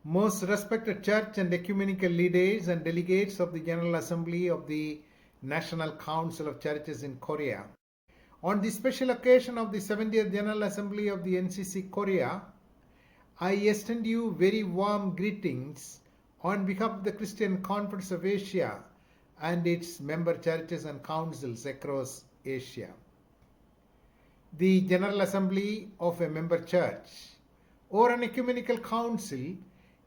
Most respected church and ecumenical leaders and delegates of the General Assembly of the National Council of Churches in Korea, on the special occasion of the 70th General Assembly of the NCC Korea, I extend you very warm greetings on behalf of the Christian Conference of Asia and its member churches and councils across Asia. The General Assembly of a member church or an ecumenical council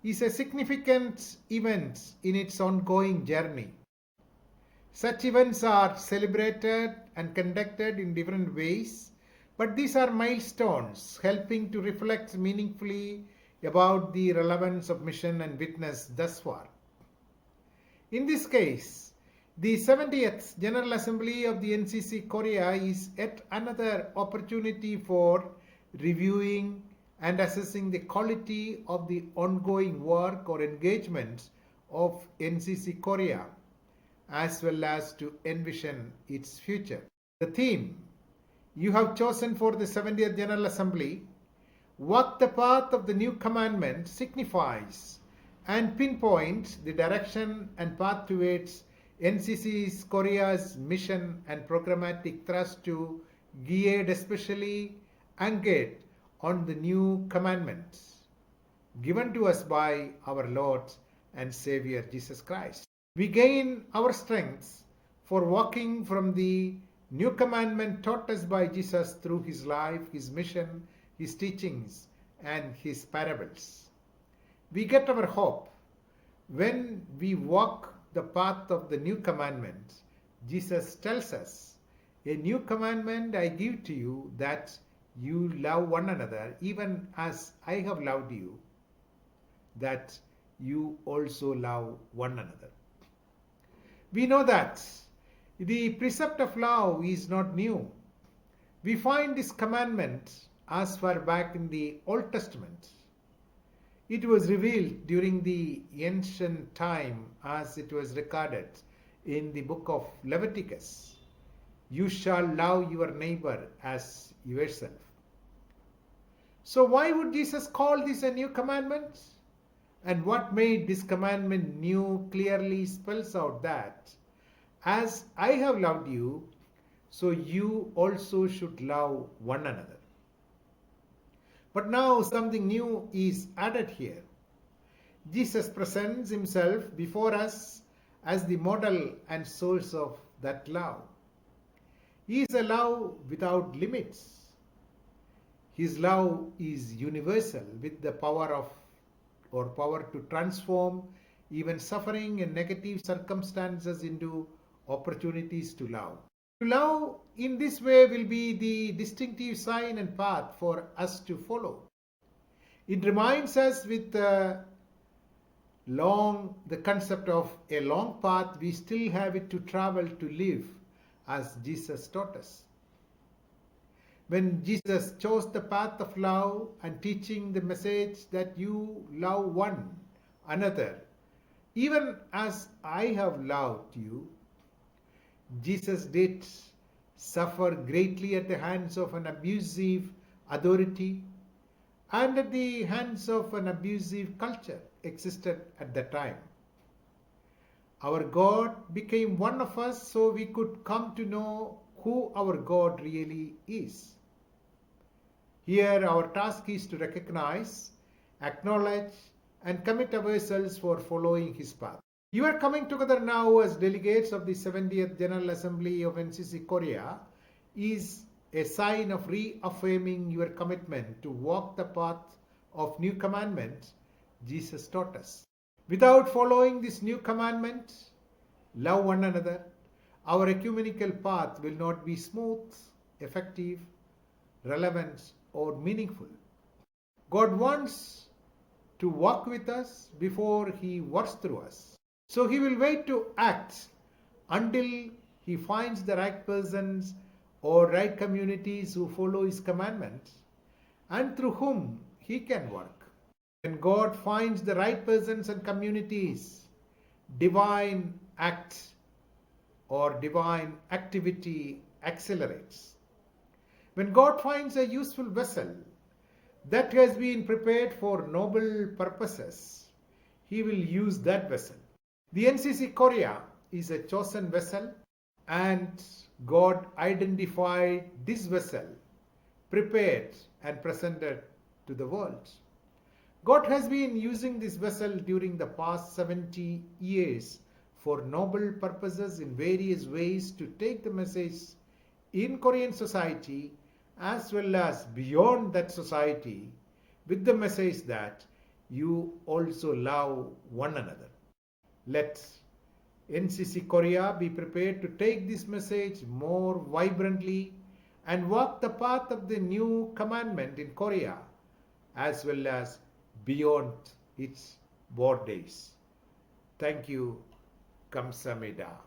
is a significant event in its ongoing journey. Such events are celebrated and conducted in different ways, but these are milestones helping to reflect meaningfully about the relevance of mission and witness thus far. In this case, the 70th General Assembly of the NCC Korea is yet another opportunity for reviewing and assessing the quality of the ongoing work or engagement of NCC Korea, as well as to envision its future. The theme you have chosen for the 70th General Assembly, Walk the Path of the New Commandment, signifies and pinpoints the direction and path towards NCC's Korea's mission and programmatic thrust to geared especially anchored on the new commandments given to us by our Lord and Savior Jesus Christ. We gain our strength for walking from the new commandment taught us by Jesus through his life, his mission, his teachings, and his parables. We get our hope when we walk the path of the new commandment. Jesus tells us, "A new commandment I give to you, that you love one another, even as I have loved you, that you also love one another." We know that the precept of love is not new. We find this commandment as far back in the Old Testament. It was revealed during the ancient time as it was recorded in the book of Leviticus. You shall love your neighbor as yourself. So why would Jesus call this a new commandment? And what made this commandment new clearly spells out that, as I have loved you, so you also should love one another. But now something new is added here. Jesus presents himself before us as the model and source of that love. He is a love without limits. His love is universal with the power to transform even suffering and negative circumstances into opportunities to love. To love in this way will be the distinctive sign and path for us to follow. It reminds us with the concept of a long path. We still have it to travel to live as Jesus taught us. When Jesus chose the path of love and teaching the message that you love one another, even as I have loved you, Jesus did suffer greatly at the hands of an abusive authority and at the hands of an abusive culture existed at that time. Our God became one of us so we could come to know who our God really is. Here our task is to recognize, acknowledge, and commit ourselves for following his path. You are coming together now as delegates of the 70th General Assembly of NCC Korea is a sign of reaffirming your commitment to walk the path of new commandment Jesus taught us. Without following this new commandment, love one another, our ecumenical path will not be smooth, effective, relevant, or meaningful. God wants to walk with us before he works through us. So he will wait to act until he finds the right persons or right communities who follow his commandments and through whom he can work. When God finds the right persons and communities, divine act or divine activity accelerates. When God finds a useful vessel that has been prepared for noble purposes, He will use that vessel. The NCC Korea is a chosen vessel, and God identified this vessel, prepared and presented to the world. God has been using this vessel during the past 70 years for noble purposes in various ways to take the message in Korean society as well as beyond that society with the message that you also love one another. Let NCC Korea be prepared to take this message more vibrantly and walk the path of the new commandment in Korea as well as beyond its borders. Thank you. Kamsamida.